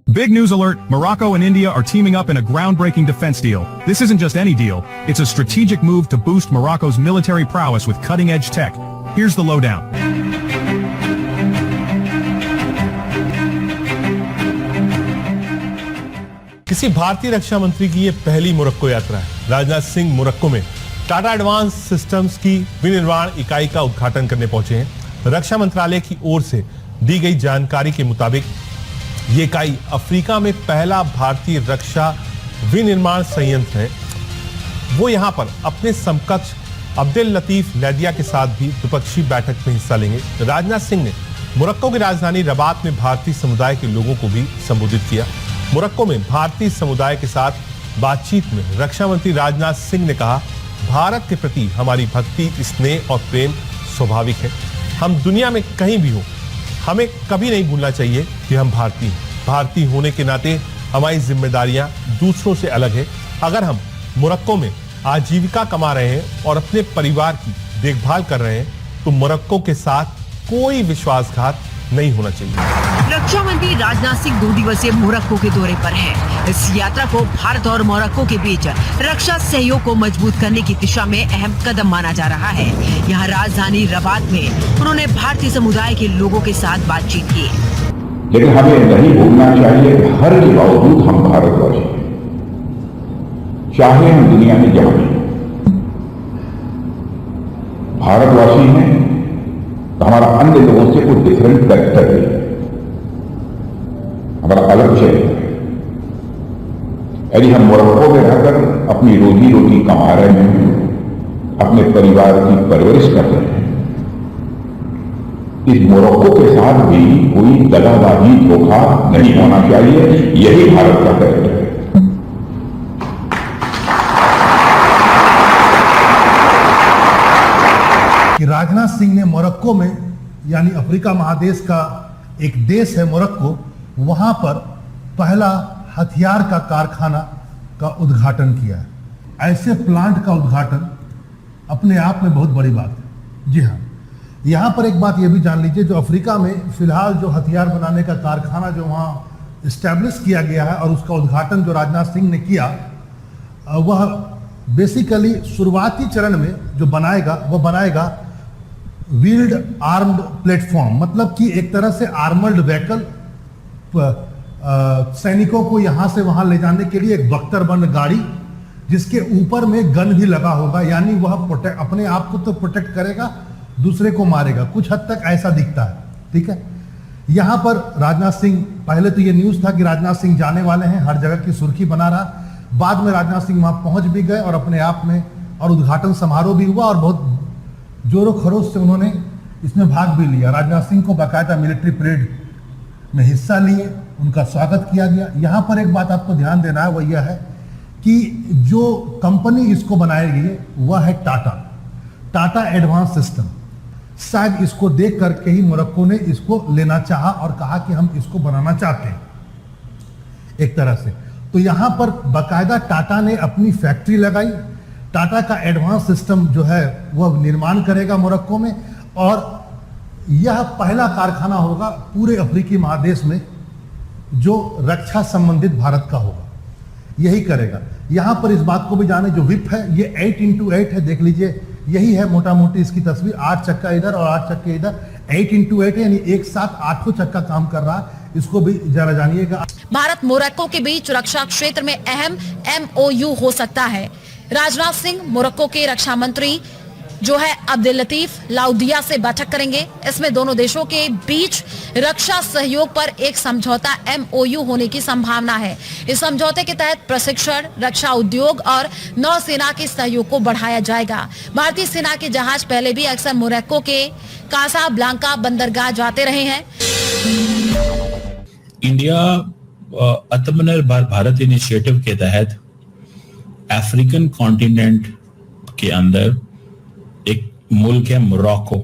Big news alert, Morocco and India are teaming up in a groundbreaking defense deal. This isn't just any deal, it's a strategic move to boost Morocco's military prowess with cutting-edge tech. Here's the lowdown. किसी भारतीय रक्षा मंत्री की ये पहली Morocco यात्रा है। Rajnath Singh Morocco में Tata advance systems की विनिर्माण इकाई का उद्घाटन करने पहुंचे हैं। रक्षा मंत्रालय की ओर से दी गई जानकारी के मुताबिक ये इकाई अफ्रीका में पहला भारतीय रक्षा विनिर्माण संयंत्र है। वो यहां पर अपने समकक्ष अब्दुल लतीफ लैदिया के साथ भी द्विपक्षीय बैठक में हिस्सा लेंगे। राजनाथ सिंह ने मोरक्को की राजधानी रबात में भारतीय समुदाय के लोगों को भी संबोधित किया। मोरक्को में भारतीय समुदाय के साथ बातचीत में रक्षा मंत्री राजनाथ सिंह ने कहा, भारत के प्रति हमारी भक्ति, स्नेह और प्रेम स्वाभाविक है। हम दुनिया में कहीं भी हो, हमें कभी नहीं भूलना चाहिए कि हम भारतीय हैं। भारतीय होने के नाते हमारी जिम्मेदारियां दूसरों से अलग है। अगर हम मोरक्को में आजीविका कमा रहे हैं और अपने परिवार की देखभाल कर रहे हैं, तो मोरक्को के साथ कोई विश्वासघात नहीं होना चाहिए। रक्षा मंत्री राजनाथ सिंह 2 दिवसीय मोरक्को के दौरे पर हैं। इस यात्रा को भारत और मोरक्को के बीच रक्षा सहयोग को मजबूत करने की दिशा में अहम कदम माना जा रहा है। यहाँ राजधानी रबात में उन्होंने भारतीय समुदाय के लोगों के साथ बातचीत की। लेकिन हमें नहीं भूलना चाहिए कि हर के बावजूद हम भारतवासी हैं, चाहे हम दुनिया में जहां भी भारतवासी हैं, तो हमारा अन्य लोगों से कोई डिफरेंट कैरेक्टर नहीं, हमारा अलग चेहरा है। यदि हम मोरक्को में रहकर अपनी रोजी रोटी कमा रहे हैं, अपने परिवार की परवरिश कर रहे हैं, इस मोरक्को के साथ भी कोई दगाबाजी, धोखा नहीं होना चाहिए। यही भारत का कैरेक्टर है। कि राजनाथ सिंह ने मोरक्को में, यानी अफ्रीका महादेश का एक देश है मोरक्को, वहां पर पहला हथियार का कारखाना का उद्घाटन किया है। ऐसे प्लांट का उद्घाटन अपने आप में बहुत बड़ी बात है। जी हाँ, यहाँ पर एक बात यह भी जान लीजिए, जो अफ्रीका में फिलहाल जो हथियार बनाने का कारखाना जो वहाँ इस्टेब्लिश किया गया है और उसका उद्घाटन जो राजनाथ सिंह ने किया, वह बेसिकली शुरुआती चरण में जो बनाएगा वह बनाएगा व्हील्ड आर्म्ड प्लेटफॉर्म, मतलब कि एक तरह से आर्मर्ड व्हीकल, सैनिकों को यहां से वहां ले जाने के लिए एक बख्तरबंद गाड़ी जिसके ऊपर में गन भी लगा होगा, यानी वह अपने आप को तो प्रोटेक्ट करेगा, दूसरे को मारेगा। कुछ हद तक ऐसा दिखता है। ठीक है, यहां पर राजनाथ सिंह, पहले तो यह न्यूज था कि राजनाथ सिंह जाने वाले हैं, हर जगह की सुर्खी बना रहा। बाद में राजनाथ सिंह वहां पहुंच भी गए और अपने आप में, और उद्घाटन समारोह भी हुआ और बहुत जोरों खरोश से उन्होंने इसमें भाग भी लिया। राजनाथ सिंह को बाकायदा मिलिट्री परेड में हिस्सा लिए, उनका स्वागत किया गया। यहां पर एक बात आपको ध्यान देना है, वह यह है कि जो कंपनी इसको बनाएगी वह है टाटा एडवांस सिस्टम। शायद इसको देख करके ही मोरक्को ने इसको लेना चाहा और कहा कि हम इसको बनाना चाहते हैं एक तरह से। तो यहां पर बाकायदा टाटा ने अपनी फैक्ट्री लगाई। टाटा का एडवांस सिस्टम जो है वह निर्माण करेगा मोरक्को में, और यह पहला कारखाना होगा पूरे अफ्रीकी महादेश में जो रक्षा संबंधित भारत का होगा, यही करेगा। यहां पर इस बात को भी जाने, जो विप है ये 8x8 है, देख लीजिए, यही है मोटा मोटी इसकी तस्वीर। 8 चक्का इधर और 8 चक्के इधर, 8x8 है, यानी एक साथ 8 चक्का काम कर रहा है। इसको भी जरा जानिएगा। भारत मोरक्को के बीच रक्षा क्षेत्र में अहम MOU हो सकता है। राजनाथ सिंह मोरक्को के रक्षा मंत्री जो है अब्दुल लतीफ लाउदिया से बैठक करेंगे। इसमें दोनों देशों के बीच रक्षा सहयोग पर एक समझौता MOU होने की संभावना है। इस समझौते के तहत प्रशिक्षण, रक्षा उद्योग और नौसेना के सहयोग को बढ़ाया जाएगा। भारतीय सेना के जहाज पहले भी अक्सर मोरक्को के कासाब्लांका बंदरगाह जाते रहे हैं। इंडिया आत्मनिर्भर भारत इनिशिएटिव के तहत अफ्रीकन कॉन्टिनेंट के अंदर एक मुल्क है मोरक्को।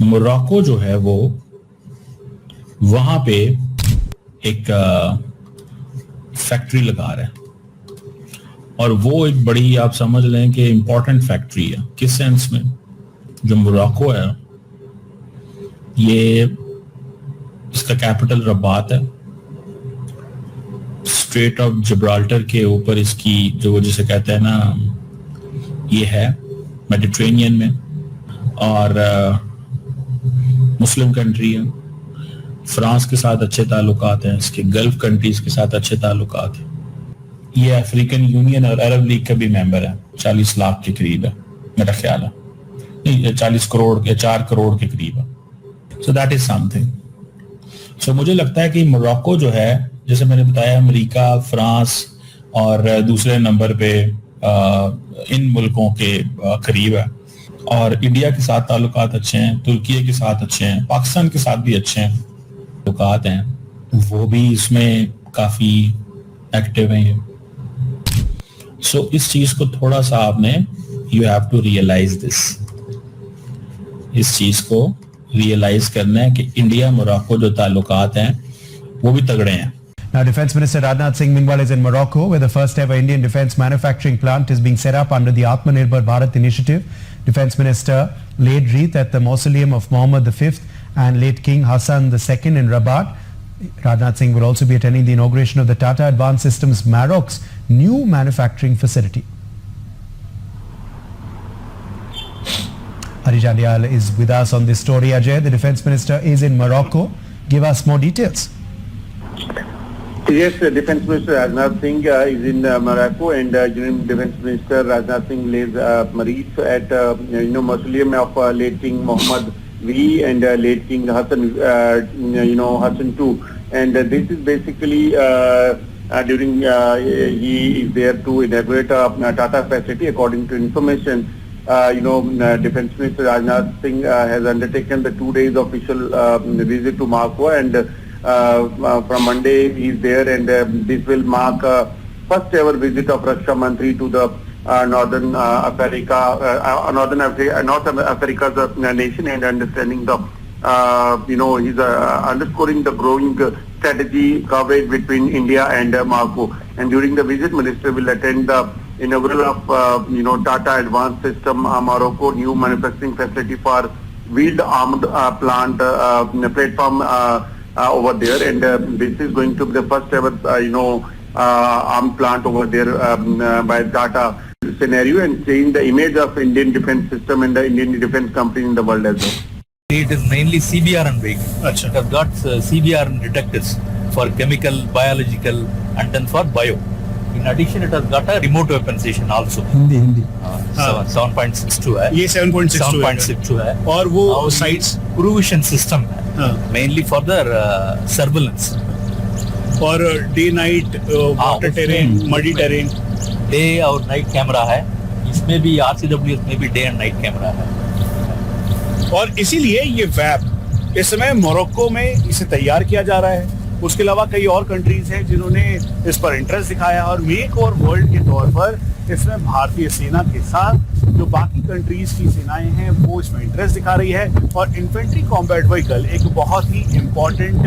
मोरक्को जो है वो वहां पे एक फैक्ट्री लगा रहा है, और वो एक बड़ी, आप समझ लें कि इंपॉर्टेंट फैक्ट्री है। किस सेंस में? जो मोरक्को है ये इसका कैपिटल रबात है। स्ट्रेट ऑफ जिब्राल्टर के ऊपर इसकी जो जिसे कहते हैं ना ये है मेडिटेरेनियन में, और मुस्लिम कंट्री है। फ्रांस के साथ अच्छे ताल्लुकात हैं, इसके गल्फ कंट्रीज के साथ अच्छे ताल्लुकात हैं। ये अफ्रीकन यूनियन और अरब लीग का भी मेंबर है। 40 लाख के करीब है मेरा ख्याल है, नहीं 40 करोड़ या 4 करोड़ के करीब है। So that is something. So मुझे लगता है कि मोरक्को जो है, जैसे मैंने बताया, अमेरिका, फ्रांस और दूसरे नंबर पे इन मुल्कों के करीब है, और इंडिया के साथ ताल्लुकात अच्छे हैं, तुर्की के साथ अच्छे हैं, पाकिस्तान के साथ भी अच्छे हैं ताल्लुकात हैं, वो भी इसमें काफी एक्टिव हैं। सो इस चीज को थोड़ा सा आपने you have to realise this, इस चीज को रियलाइज करना है कि इंडिया मोरक्को जो ताल्लुकात हैं वो भी तगड़े हैं। Now, Defence Minister Rajnath Singh meanwhile is in Morocco, where the first ever Indian defence manufacturing plant is being set up under the Atmanirbhar Bharat initiative. Defence Minister laid wreath at the mausoleum of Mohammed V and late King Hassan II in Rabat. Rajnath Singh will also be attending the inauguration of the Tata Advanced Systems Maroc's new manufacturing facility. Hari Jandial is with us on this story. Ajay, the Defence Minister is in Morocco. Give us more details. Yes, Defence Minister Rajnath Singh is in Morocco, and Union Defence Minister Rajnath Singh lays wreath at mausoleum of late King Mohammed V and late King Hassan Hassan II, and this is basically during he is there to inaugurate a Tata facility. According to information, Defence Minister Rajnath Singh has undertaken the 2 days official visit to Morocco, and from Monday he is there, and this will mark first ever visit of Raksha Mantri to the North Africa's nation, and understanding the he's underscoring the growing strategy coverage between India and Morocco. And during the visit, Minister will attend the inaugural of Tata Advanced System Morocco new manufacturing facility for wheeled armed plant platform over there, and this is going to be the first ever armed plant over there by Tata scenario, and change the image of Indian defence system and the Indian defence company in the world as well. It is mainly CBRN vehicle. It has got CBRN detectors for chemical, biological, and then for bio. In addition, it has got a remote weapon station also. Hindi. 7.62 है. ये 7.62 है. और वो sites provision system है. Mainly for the surveillance. और day night water terrain, muddy terrain, day और night camera है. इसमें भी RCWS में भी डे एंड नाइट कैमरा है. और इसीलिए ये वैप इस समय मोरक्को में इसे तैयार किया जा रहा है. उसके अलावा कई और कंट्रीज हैं जिन्होंने इस पर इंटरेस्ट दिखाया, और मेक और वर्ल्ड के तौर पर इसमें भारतीय सेना के साथ जो बाकी कंट्रीज की सेनाएं हैं वो इसमें इंटरेस्ट दिखा रही है. और इन्फेंट्री कॉम्बैट व्हीकल एक बहुत ही इम्पोर्टेंट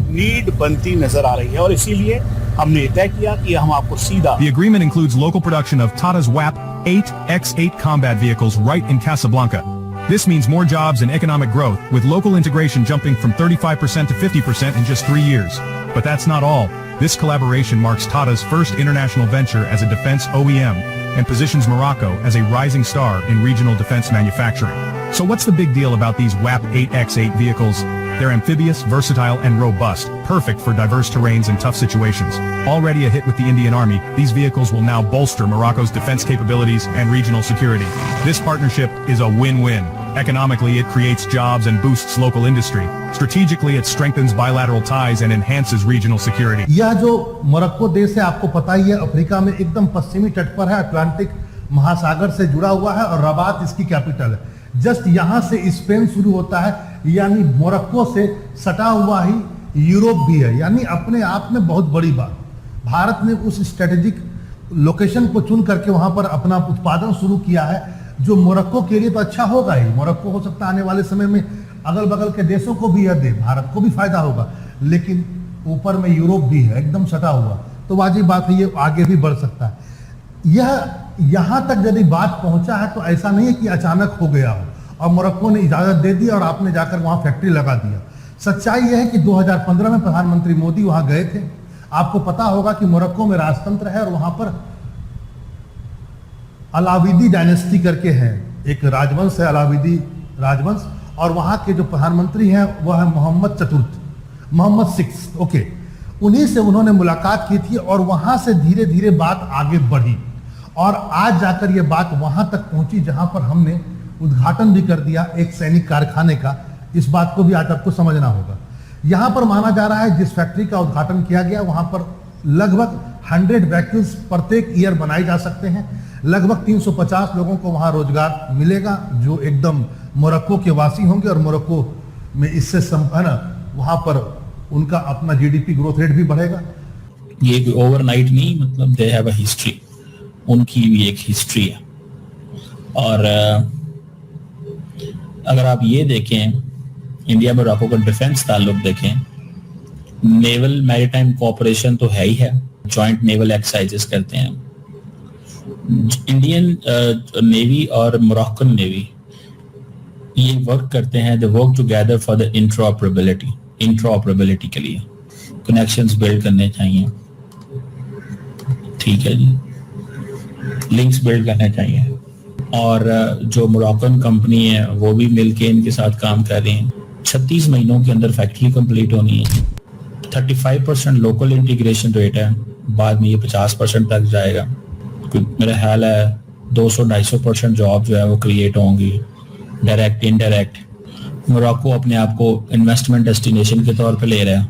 नीड बनती नजर आ रही है, और इसीलिए हमने तय किया कि हम आपको सीधा The agreement includes local production of Tata's WAP 8X8 combat vehicles right in Casablanca. This means more jobs and economic growth, with local integration jumping from 35% to 50% in just 3 years. But that's not all. This collaboration marks Tata's first international venture as a defense OEM, and positions Morocco as a rising star in regional defense manufacturing. So what's the big deal about these WAP 8X8 vehicles? They're amphibious, versatile, and robust, perfect for diverse terrains and tough situations. Already a hit with the Indian Army, these vehicles will now bolster Morocco's defense capabilities and regional security. This partnership is a win-win. Economically, it creates jobs and boosts local industry. Strategically, it strengthens bilateral ties and enhances regional security. यह जो Morocco देश है, आपको पता ही है, Africa में एकदम पश्चिमी तट पर है, अटलांटिक महासागर से जुड़ा हुआ है, और रबात इसकी कैपिटल है. जस्ट यहाँ से स्पेन शुरू होता है, यानी मोरक्को से सटा हुआ ही यूरोप भी है, यानी अपने आप में बहुत बड़ी बात. भारत ने उस स्ट्रेटेजिक लोकेशन को चुन करके वहां पर अपना उत्पादन शुरू किया है, जो मोरक्को के लिए तो अच्छा होगा ही. मोरक्को हो सकता है आने वाले समय में अगल बगल के देशों को भी यह दे, भारत को भी फायदा होगा, लेकिन ऊपर में यूरोप भी है एकदम सटा हुआ, तो वाजिब बात है ये आगे भी बढ़ सकता है. यह यहाँ तक यदि बात पहुंचा है तो ऐसा नहीं है कि अचानक हो गया हो, और मोरक्को ने इजाजत दे दी और आपने जाकर वहां फैक्ट्री लगा दिया। सच्चाई यह है कि 2015 में प्रधानमंत्री मोदी वहां गए थे। आपको पता होगा कि मोरक्को में राजतंत्र है और वहां पर अलाविदी डायनेस्टी करके है, एक राजवंश है, अलाविदी राजवंश, और वहां के जो प्रधानमंत्री हैं वह है मोहम्मद 6। ओके, उन्हीं से उन्होंने मुलाकात की थी और वहां से धीरे धीरे बात आगे बढ़ी और आज जाकर यह बात वहां तक पहुंची जहां पर हमने उद्घाटन भी कर दिया एक सैनिक कारखाने का। इस बात को भी आज आपको समझना होगा। यहां पर माना जा रहा है जिस फैक्ट्री का उद्घाटन किया गया वहां पर लगभग 100 व्हीकल्स प्रत्येक ईयर बनाए जा सकते हैं। लगभग 350 लोगों को वहां रोजगार मिलेगा जो एकदम मोरक्को के वासी होंगे और मोरक्को में इससे वहां पर उनका अपना जीडीपी ग्रोथ रेट भी बढ़ेगा। ये ओवरनाइट नहीं, मतलब दे हैव अ हिस्ट्री, उनकी भी एक हिस्ट्री है। और अगर आप ये देखें, इंडिया मोरक्को का डिफेंस ताल्लुक देखें, नेवल मैरीटाइम कोऑपरेशन तो है ही है, जॉइंट नेवल एक्सरसाइजेस करते हैं। इंडियन नेवी और मोरक्कन नेवी ये वर्क करते हैं, they work together for the interoperability के लिए कनेक्शंस बिल्ड करने चाहिए, ठीक है जी, लिंक्स बिल्ड करने चाहिए। और जो मोरक्कन कंपनी है वो भी मिलके इनके साथ काम कर रहे हैं। 36 महीनों के अंदर फैक्ट्री कंप्लीट होनी है। 35% लोकल इंटीग्रेशन रेट है, बाद में ये 50% तक जाएगा। मेरा ख्याल है 200-250% जॉब जो है वो क्रिएट होंगी, डायरेक्ट इनडायरेक्ट। मोरक्को अपने आप को इन्वेस्टमेंट डेस्टिनेशन के तौर पे ले रहा है।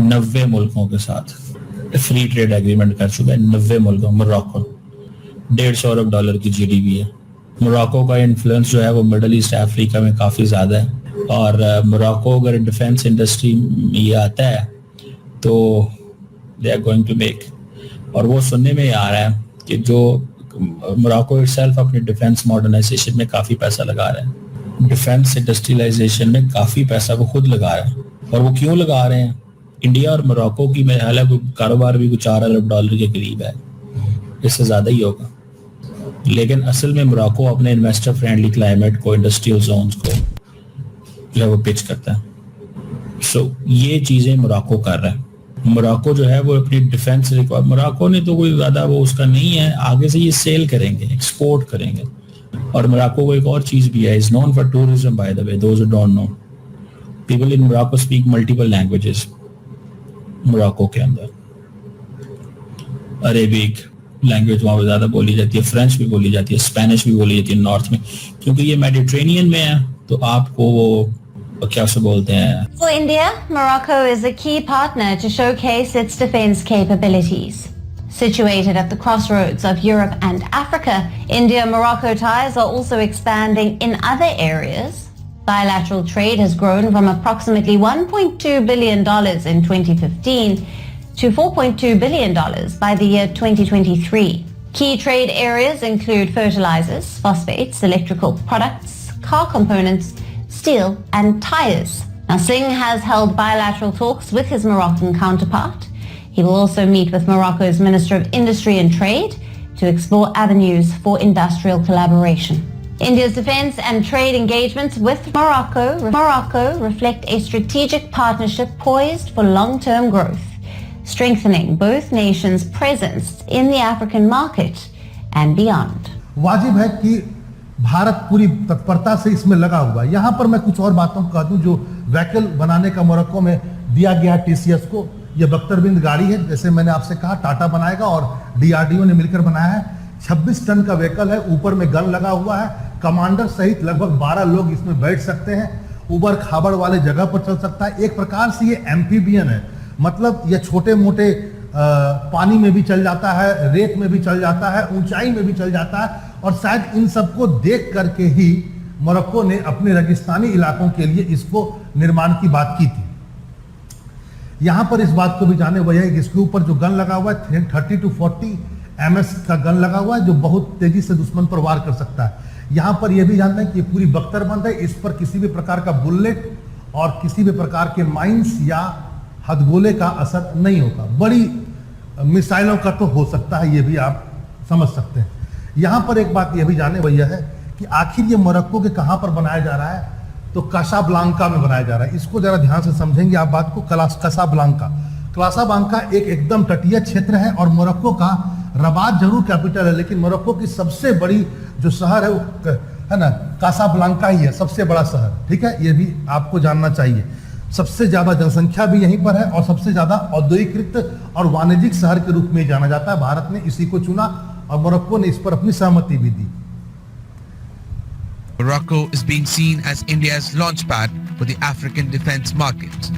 90 मुल्कों के साथ फ्री ट्रेड एग्रीमेंट कर चुका है। 90 मुल्कों। मोरक्को $150 अरब की जीडीपी है। मोरक्को का इन्फ्लुएंस जो है वो मिडल ईस्ट अफ्रीका में काफ़ी ज़्यादा है। और मोरक्को अगर डिफेंस इंडस्ट्री में ये आता है तो they are going to make, और वो सुनने में आ रहा है कि जो मोरक्को इटसेल्फ अपने डिफेंस मॉडर्नाइजेशन में काफ़ी पैसा लगा रहा है, डिफेंस इंडस्ट्रियलाइजेशन में काफ़ी पैसा वो खुद लगा रहा है। और वो क्यों लगा रहे हैं? इंडिया और मोरक्को की मेरे ख्याल है कारोबार भी कुछ $4 अरब के करीब है, इससे ज़्यादा ही होगा। लेकिन असल में मोरक्को अपने इन्वेस्टर फ्रेंडली क्लाइमेट को, इंडस्ट्रियल जोन्स को जो है वो पिच करता है। ये चीज़ें मोरक्को कर रहा है। मोरक्को जो है वो अपनी डिफेंस मोरक्को ने तो कोई ज़्यादा वो उसका नहीं है, आगे से ये सेल करेंगे, एक्सपोर्ट करेंगे। और मोरक्को को एक और चीज़ भी है, is known for tourism by the way, those who don't know. People in Morocco speak multiple languages. Morocco के अंदर अरेबिक लैंग्वेज वहाँ पर ज़्यादा बोली जाती है, फ्रेंच भी बोली जाती है, स्पेनिश भी बोली जाती है नॉर्थ में, क्योंकि ये मेडिटेरेनियन में है। तो आपको वो क्या से बोलते हैं। For India, Morocco is a key partner to showcase its defense capabilities. Situated at the crossroads of Europe and Africa, India-Morocco ties are also expanding in other areas. Bilateral trade has grown from approximately $1.2 billion in 2015 to $4.2 billion by the year 2023. Key trade areas include fertilizers, phosphates, electrical products, car components, steel and tires. Now, Singh has held bilateral talks with his Moroccan counterpart. He will also meet with Morocco's Minister of Industry and Trade to explore avenues for industrial collaboration. India's defense and trade engagements with Morocco reflect a strategic partnership poised for long-term growth, strengthening both nations' presence in the African market and beyond. वाजिब है कि भारत पूरी तत्परता से इसमें लगा हुआ है। यहाँ पर मैं कुछ और बातों को कह दूं, जो व्हीकल बनाने का मोरक्को में दिया गया टीसीएस को, यह बख्तरबिंद गाड़ी है, जैसे मैंने आपसे कहा टाटा बनाएगा और डीआरडीओ ने मिलकर बनाया है। 26 टन का व्हीकल है, ऊपर में गन लगा हुआ है, कमांडर सहित लगभग 12 लोग इसमें बैठ सकते हैं, उबड़ खाबड़ वाले जगह पर चल सकता है। एक प्रकार से ये एम्फीबियन है, मतलब ये छोटे मोटे पानी में भी चल जाता है, रेत में भी चल जाता है, ऊंचाई में भी चल जाता है। और शायद इन सबको देख करके ही मोरक्को ने अपने रेगिस्तानी इलाकों के लिए इसको निर्माण की बात की थी। यहां पर इस बात को भी जाने वह है कि इसके ऊपर जो गन लगा हुआ है 30 to 40 MS का गन लगा हुआ है, जो बहुत तेजी से दुश्मन पर वार कर सकता है। यहां पर यह भी जानना है कि पूरी बख्तरबंद है, इस पर किसी भी प्रकार का बुलेट और किसी भी प्रकार के माइंस या हथगोले का असर नहीं होगा। बड़ी मिसाइलों का तो हो सकता है, ये भी आप समझ सकते हैं। यहां पर एक बात यह भी जाने वही है कि आखिर ये मोरक्को के कहां पर बनाया जा रहा है, तो कासाब्लांका में बनाया जा रहा है। इसको जरा ध्यान से समझेंगे आप बात को। कासाब्लांका एक एकदम तटीय क्षेत्र है और मोरक्को का रबात जरूर कैपिटल है, लेकिन मोरक्को की सबसे बड़ी जो शहर है वो है ना कासाब्लांका ही है, सबसे बड़ा शहर। ठीक है, ये भी आपको जानना चाहिए। सबसे ज्यादा जनसंख्या भी यहीं पर है और सबसे ज्यादा औद्योगिकृत और वाणिज्यिक शहर के रूप में जाना जाता है। भारत ने इसी को चुना और मोरक्को ने इस पर अपनी सहमति भी दी। Morocco is being seen as India's launchpad for the African defense market.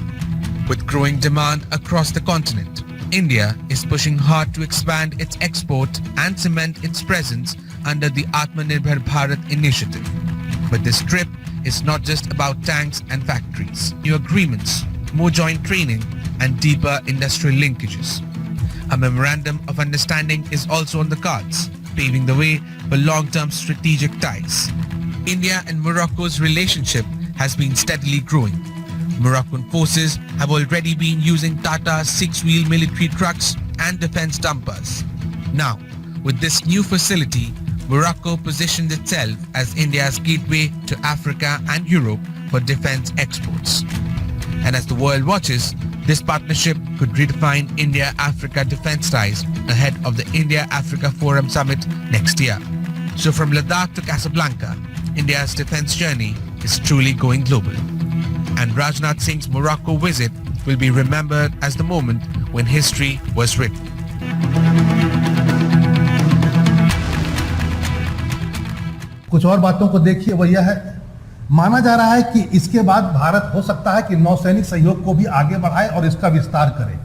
With growing demand across the continent, India is pushing hard to expand its export and cement its presence under the Atmanirbhar Bharat initiative. But this trip is not just about tanks and factories. New agreements, more joint training, and deeper industrial linkages. A memorandum of understanding is also on the cards, paving the way for long-term strategic ties. India and Morocco's relationship has been steadily growing. Moroccan forces have already been using Tata 6-wheel military trucks and defense dumpers. Now, with this new facility, Morocco positions itself as India's gateway to Africa and Europe for defense exports. And as the world watches, this partnership could redefine India-Africa defense ties ahead of the India-Africa Forum Summit next year. So from Ladakh to Casablanca, India's defense journey is truly going global. And Rajnath Singh's Morocco visit will be remembered as the moment when history was written. कुछ और बातों को देखिए, वह यह है, माना जा रहा है कि इसके बाद भारत हो सकता है कि नौसैनिक सहयोग को भी आगे बढ़ाए और इसका विस्तार करे,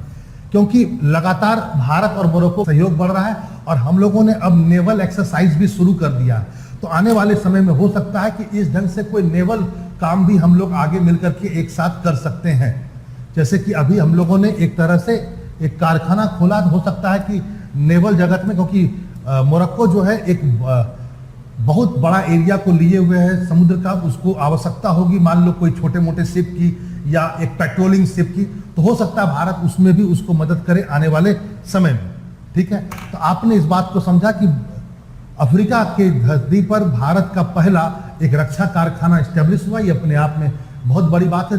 क्योंकि लगातार भारत और मोरक्को सहयोग बढ़ रहा है और हम लोगों ने अब नेवल एक्सरसाइज भी शुरू कर दिया है। तो आने वाले समय में हो सकता है कि इस ढंग से कोई नेवल काम भी हम लोग आगे मिलकर के एक साथ कर सकते हैं। जैसे कि अभी हम लोगों ने एक तरह से एक कारखाना खोला, हो सकता है कि नेवल जगत में, क्योंकि मोरक्को जो है एक बहुत बड़ा एरिया को लिए हुए है समुद्र का, उसको आवश्यकता होगी मान लो कोई छोटे मोटे शिप की या एक पेट्रोलिंग शिप की, तो हो सकता है भारत उसमें भी उसको मदद करे आने वाले समय में। ठीक है, तो आपने इस बात को समझा कि अफ्रीका के धरती पर भारत का पहला एक रक्षा कारखाना एस्टेब्लिश हुआ, ये अपने आप में बहुत बड़ी बात है।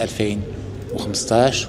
2015